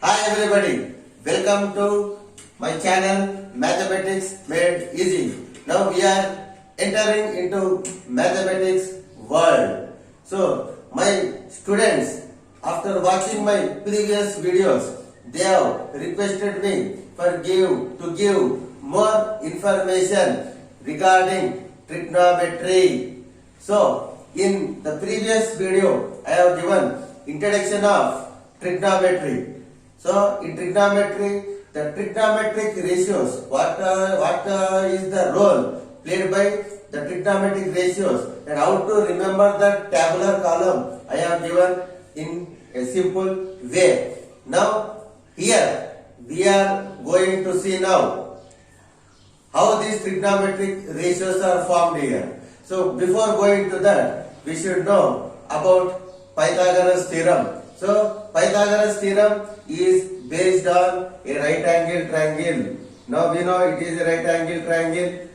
Hi everybody, welcome to my channel Mathematics Made Easy. Now we are entering into mathematics world. So my students, after watching my previous videos, they have requested me to give more information regarding trigonometry. So in the previous video, I have given introduction of trigonometry. So in trigonometry, the trigonometric ratios, what is the role played by the trigonometric ratios and how to remember the tabular column I have given in a simple way. Now here we are going to see now how these trigonometric ratios are formed here. So before going to that, we should know about Pythagoras theorem. So Pythagoras theorem is based on a right angle triangle. Now we know it is a right angle triangle.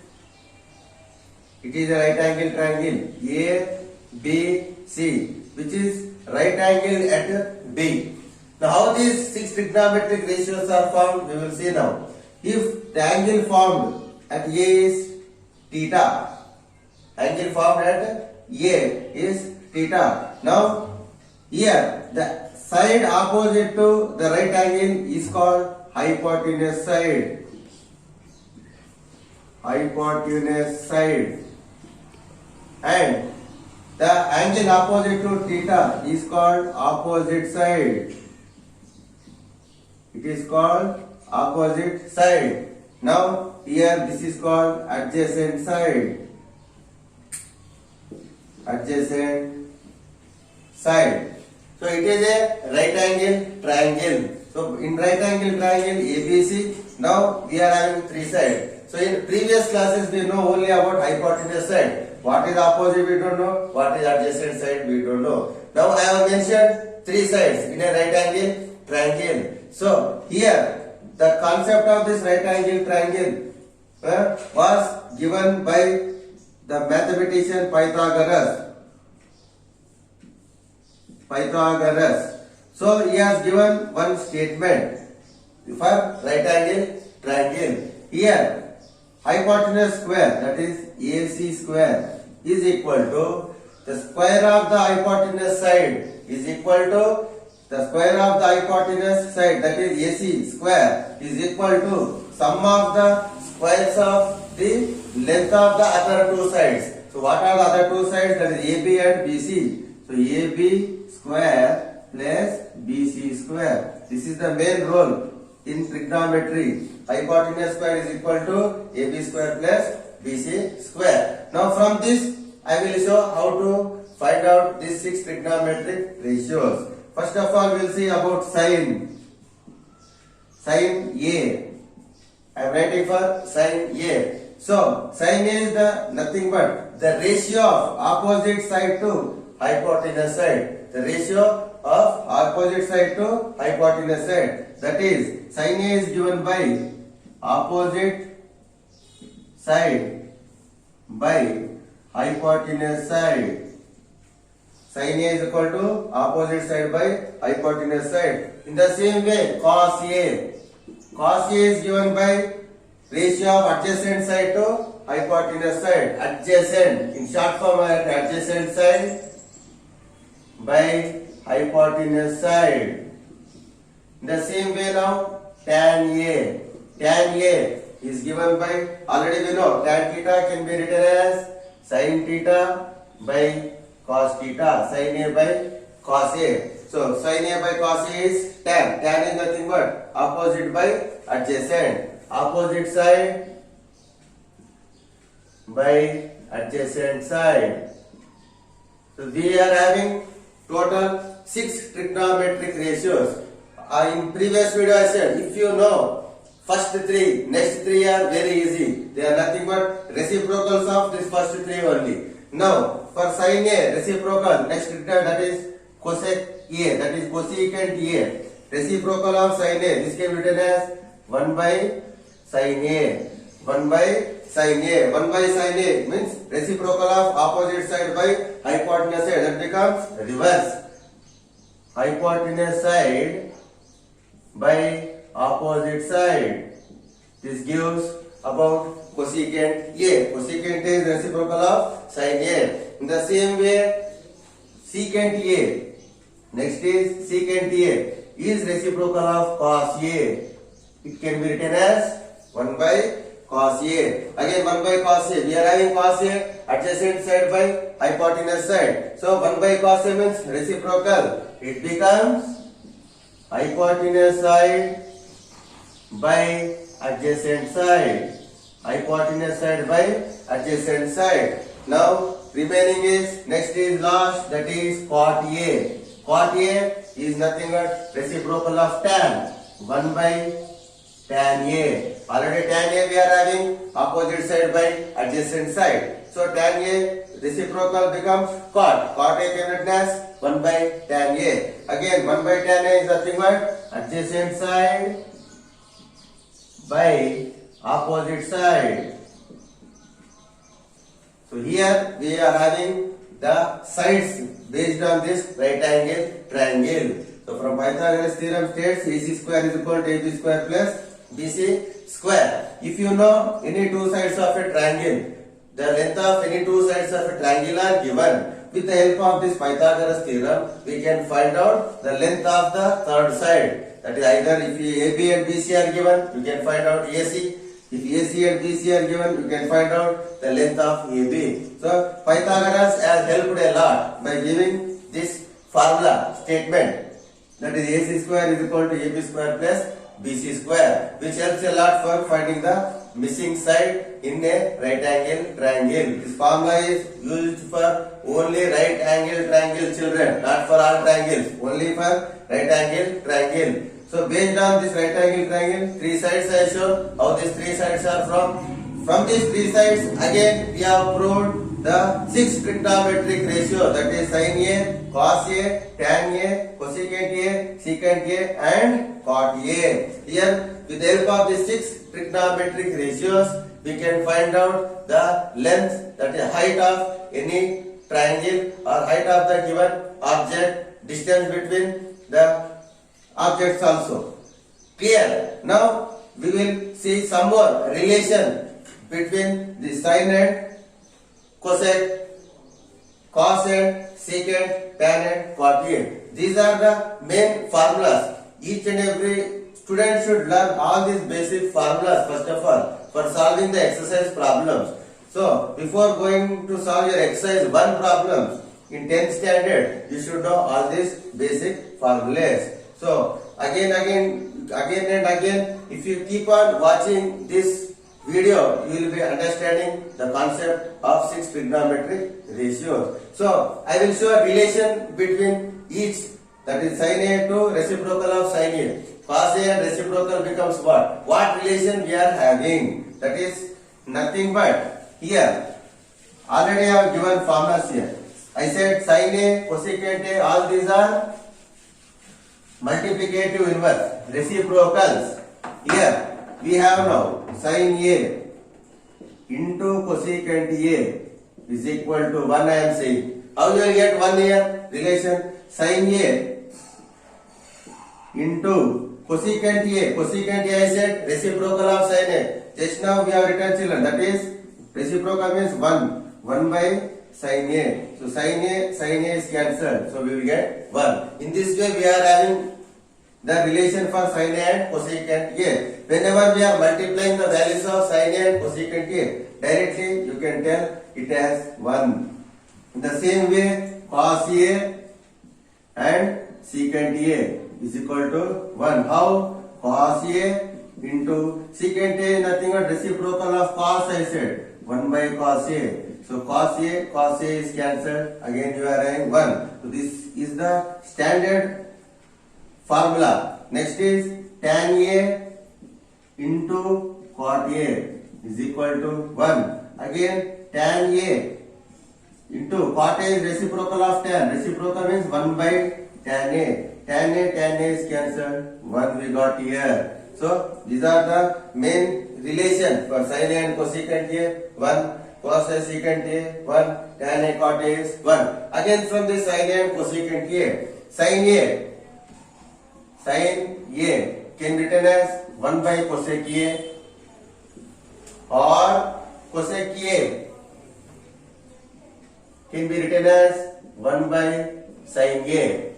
It is a right angle triangle A, B, C, which is right angle at B. Now how these six trigonometric ratios are formed, we will see now. If the angle formed at A is theta, angle formed at A is theta. Now here the side opposite to the right angle is called hypotenuse side. Hypotenuse side. And the angle opposite to theta is called opposite side. It is called opposite side. Now here this is called adjacent side. Adjacent side. So it is a right angle triangle. So in right angle triangle ABC, now we are having three sides. So in previous classes we know only about hypotenuse side. What is opposite we don't know. What is adjacent side we don't know. Now I have mentioned three sides in a right angle triangle. So here the concept of this right angle triangle was given by the mathematician Pythagoras. So he has given one statement for right angle triangle. Here hypotenuse square, that is AC square, is equal to the square of the hypotenuse side is equal to the square of the hypotenuse side, that is AC square, is equal to sum of the squares of the length of the other two sides. So what are the other two sides? That is AB and BC. So AB square plus BC square. This is the main role in trigonometry. Hypotenuse square is equal to AB square plus BC square. Now from this I will show how to find out these six trigonometric ratios. First of all we will see about sine. Sine A. I am writing for sine A. So sine A is the nothing but the ratio of opposite side to hypotenuse side. The ratio of opposite side to hypotenuse side. That is, sin A is given by opposite side by hypotenuse side. Sin A is equal to opposite side by hypotenuse side. In the same way, cos A. Cos A is given by ratio of adjacent side to hypotenuse side. Adjacent, in short form, adjacent side by hypotenuse side. In the same way now, tan A. Tan A is given by, already we know, tan theta can be written as sin theta by cos theta. Sin A by cos A. So sin A by cos A is tan. Tan is nothing but opposite by adjacent. Opposite side by adjacent side. So we are having total 6 trigonometric ratios. In previous video I said, if you know first 3, next 3 are very easy. They are nothing but reciprocals of this first 3 only. Now for sin A, reciprocal, next that is cosec A, that is cosecant A. Reciprocal of sin A, this can be written as 1 by sin A. 1 by sin A. 1 by sin A means reciprocal of opposite side by hypotenuse side. That becomes reverse. Hypotenuse side by opposite side. This gives about cosecant A. Cosecant A is reciprocal of sin A. In the same way, secant A. Next is secant A is reciprocal of cos A. It can be written as 1 by cos A. Again 1 by cos A. We are having cos A adjacent side by hypotenuse side. So 1 by cos A means reciprocal. It becomes hypotenuse side by adjacent side. Hypotenuse side by adjacent side. Now remaining is, next is last, that is cot A. Cot A is nothing but reciprocal of tan. 1 by tan A. Already tan A we are having opposite side by adjacent side. So tan A reciprocal becomes cot. Cot A can written as 1 by tan A. Again 1 by tan A is nothing but adjacent side by opposite side. So here we are having the sides based on this right angle triangle. So from Pythagoras theorem states AC square is equal to AB square plus BC square. If you know any two sides of a triangle, the length of any two sides of a triangle are given. With the help of this Pythagoras theorem, we can find out the length of the third side. That is either if AB and BC are given, you can find out AC. If AC and BC are given, you can find out the length of AB. So Pythagoras has helped a lot by giving this formula statement, that is AC square is equal to AB square plus BC square, which helps a lot for finding the missing side in a right angle triangle. This formula is used for only right angle triangle children, not for all triangles, only for right angle triangle. So based on this right angle triangle, three sides I show how these three sides are from. From these three sides, again we have proved the 6 trigonometric ratio, that is sin A, cos A, tan A, cosecant A, secant A and cot A. Here with the help of these 6 trigonometric ratios, we can find out the length, that is height of any triangle or height of the given object, distance between the objects also. Clear? Now we will see some more relation between the sin and cosec, cos and secant, tan and cot A. These are the main formulas. Each and every student should learn all these basic formulas first of all for solving the exercise problems. So before going to solve your exercise 1 problem in 10th standard, you should know all these basic formulas. So again and again, if you keep on watching this video, you will be understanding the concept of 6 trigonometric ratios. So I will show a relation between each, that is sin A to reciprocal of sin A. Cos A and reciprocal becomes what? What relation we are having? That is nothing but here. Already I have given formulas here. I said sin A, cosecant A, all these are multiplicative inverse, reciprocals. Here we have now sin A into cosecant A is equal to 1, I am saying. How you will get 1 here? Relation sin A into cosecant A. Cosecant A I said reciprocal of sin A. Just now we have written children, that is reciprocal means 1 by sin A. So sin A is cancelled. So we will get 1. In this way we are having the relation for sin A and cosecant A. Whenever we are multiplying the values of sin A and cosecant A, directly you can tell it as 1. In the same way, cos A and secant A is equal to 1. How? Cos A into secant A, nothing but reciprocal of cos, I said. 1 by cos A. So cos A is cancelled. Again you are having 1. So this is the standard formula. Next is tan A into cot A is equal to 1. Again tan A into cot A is reciprocal of tan. Reciprocal means 1 by tan A. Tan A is cancelled. 1 we got here. So these are the main relation for sin A and cosecant A. 1 cos A secant A, 1 tan A cot A is 1. Again from this sin A and cosecant A, sin A can be written as 1 by cosec A, or cosec A can be written as 1 by sin A.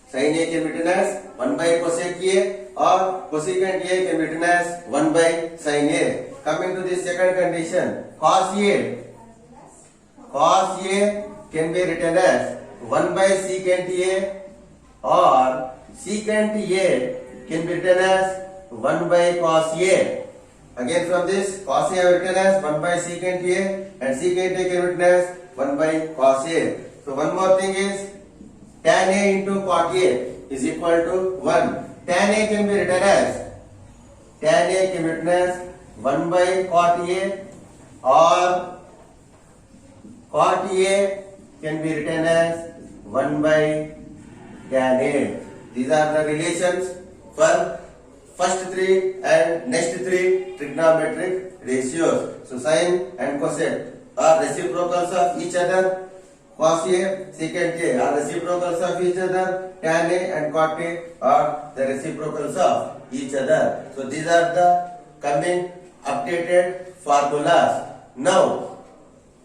Sin A can be written as 1 by cosec A, or cosecant A can be written as 1 by sin A. Coming to the second condition, cos A can be written as 1 by secant A, or secant A can be written as 1 by cos A. Again from this, cos A I have written as 1 by secant A, and secant A can be written as 1 by cos A. So one more thing is, tan A into cot A is equal to 1. Tan A can be written as 1 by cot A, or cot A can be written as 1 by tan A. These are the relations for first three and next three trigonometric ratios. So sine and cosec are reciprocals of each other. Cos A, secant A are reciprocals of each other. Tan A and cot A are the reciprocals of each other. So these are the coming updated formulas. Now,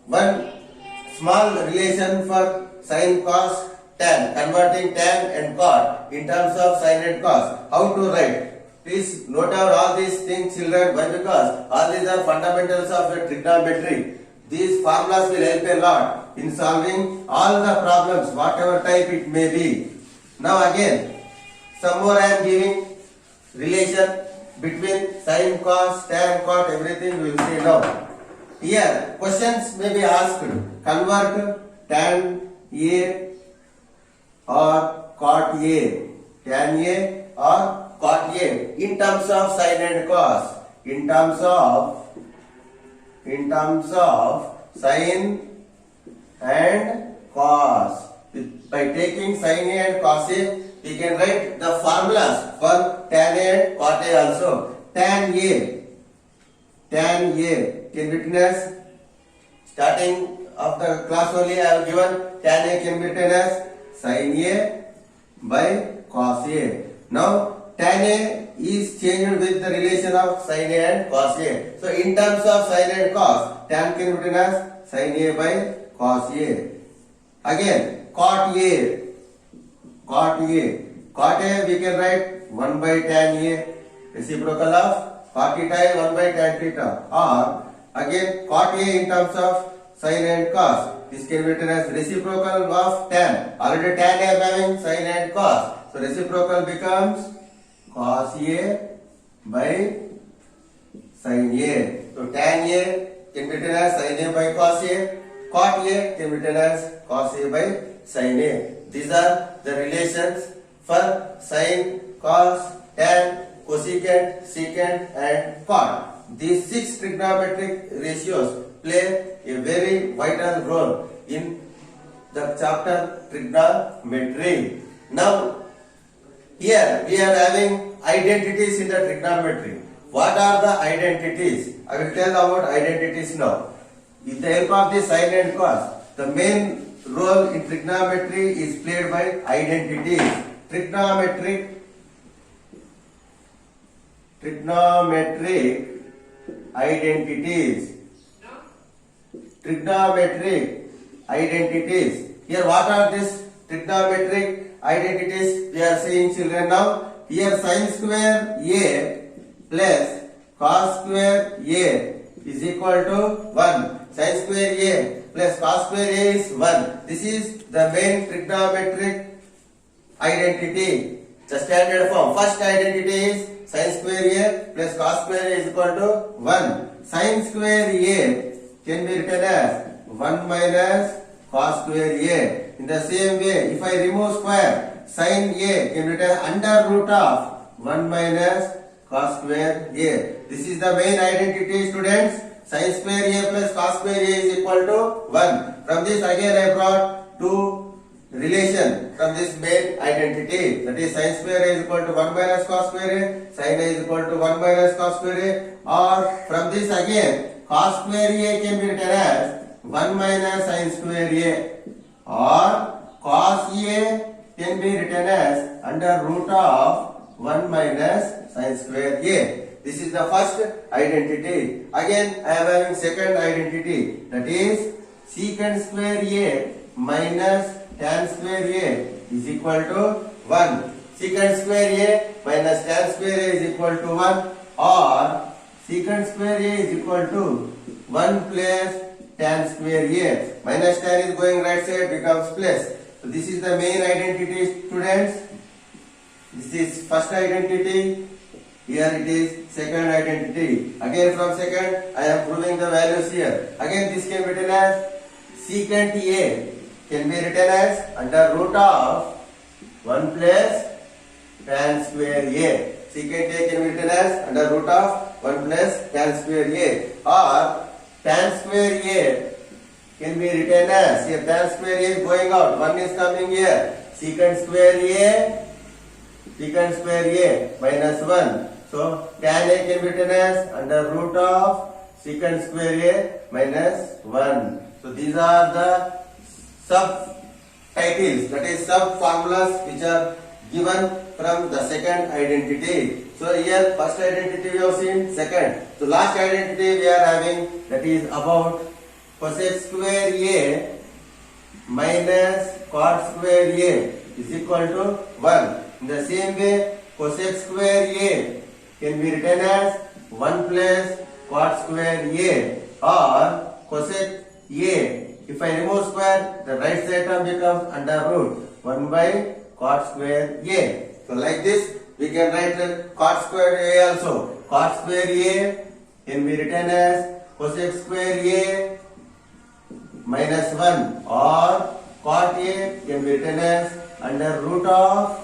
one small relation for sin, cos, tan, converting tan and cot in terms of sin and cos. How to write? Please note down all these things, children. Why? Because all these are fundamentals of the trigonometry. These formulas will help a lot in solving all the problems, whatever type it may be. Now again, some more I am giving relation between sin, cos, tan, cot, everything we will see now. Here, questions may be asked. Convert tan A or cot A. Tan A or cot A in terms of sin and cos. In terms of sin and cos. By taking sin A and cos A, we can write the formulas for tan A and cot A also. Tan A can be written as, starting of the class only I have given, tan A can be written as sin A by cos A. Now tan A is changed with the relation of sin A and cos A. So in terms of sin and cos, tan can be written as sin A by cos A. Again, cot A we can write 1 by tan A, reciprocal of cot theta 1 by tan theta, or again cot A in terms of sin and cos. This can be written as reciprocal of tan. Already tan A is having sin and cos. So reciprocal becomes cos A by sin A. So tan A can be written as sin A by cos A. Cot A can be written as cos A by sin A. These are the relations for sin, cos, tan, cosecant, secant and cot. These 6 trigonometric ratios play a very vital role in the chapter trigonometry. Now, here we are having identities in the trigonometry. What are the identities? I will tell about identities now. With the help of the sin and cos, the main role in trigonometry is played by identities. Trigonometric identities. Trigonometric identities. Here, what are these trigonometric identities we are seeing, children? Now, here sin square A plus cos square A is equal to 1. Sin square A plus cos square A is 1. This is the main trigonometric identity. The standard form. First identity is sin square A plus cos square A is equal to 1. Sin square A can be written as 1 minus cos square A. In the same way, if I remove square, sin A can be written under root of 1 minus cos square A. This is the main identity, students. Sin square A plus cos square A is equal to 1. From this again I brought two relation from this main identity. That is sin square A is equal to 1 minus cos square A. Sin A is equal to 1 minus cos square A. Or from this again, cos square A can be written as 1 minus sin square A. Or cos A can be written as under root of 1 minus sin square a. This is the first identity. Again I am having second identity, that is secant square a minus tan square a is equal to 1. Secant square a minus tan square a is equal to 1, or secant square a is equal to 1 plus tan square a. Minus tan is going right side, becomes plus. So this is the main identity, students. This is first identity. Here it is second identity. Again from second I am proving the values here. Again this can be written as secant a can be written as under root of 1 plus tan square a. Secant a can be written as under root of 1 plus tan square a, or tan square a can be written as, here tan square a is going out, 1 is coming here, secant square a minus 1. So tan a can be written as under root of secant square a minus 1. So these are the sub titles, that is sub formulas, which are given from the second identity. So here first identity we have seen, second. So last identity we are having, that is about cosec square a minus cot square a is equal to 1. In the same way, cosec square a can be written as 1 plus cot square a, or cosec a, if I remove square, the right side term becomes under root 1 by cot square a. So like this we can write the cot square a also. Cot square a can be written as cosec square a minus 1, or cot a can be written as under root of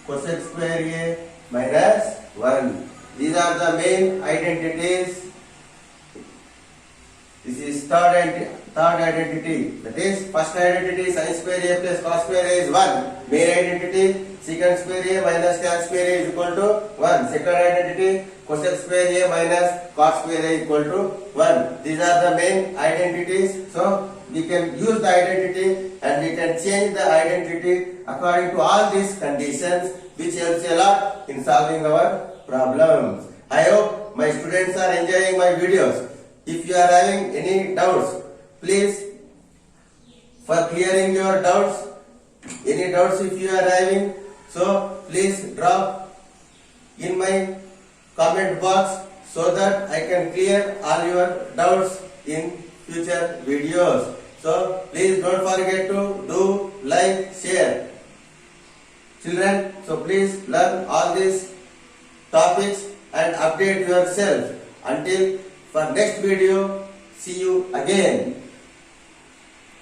cosec square a minus 1. These are the main identities. This is third identity. That is first identity sin square a plus cos square a is 1. Main identity secant square a minus tan square a is equal to 1. Second identity cosec square a minus cot square a is equal to 1. These are the main identities. So we can use the identity and we can change the identity according to all these conditions, which helps a lot in solving our problems. I hope my students are enjoying my videos. If you are having any doubts, please, for clearing your doubts, any doubts if you are having, so please drop in my comment box so that I can clear all your doubts in future videos. So please don't forget to do like, share. Children, so please learn all these topics and update yourself. Until for next video, see you again.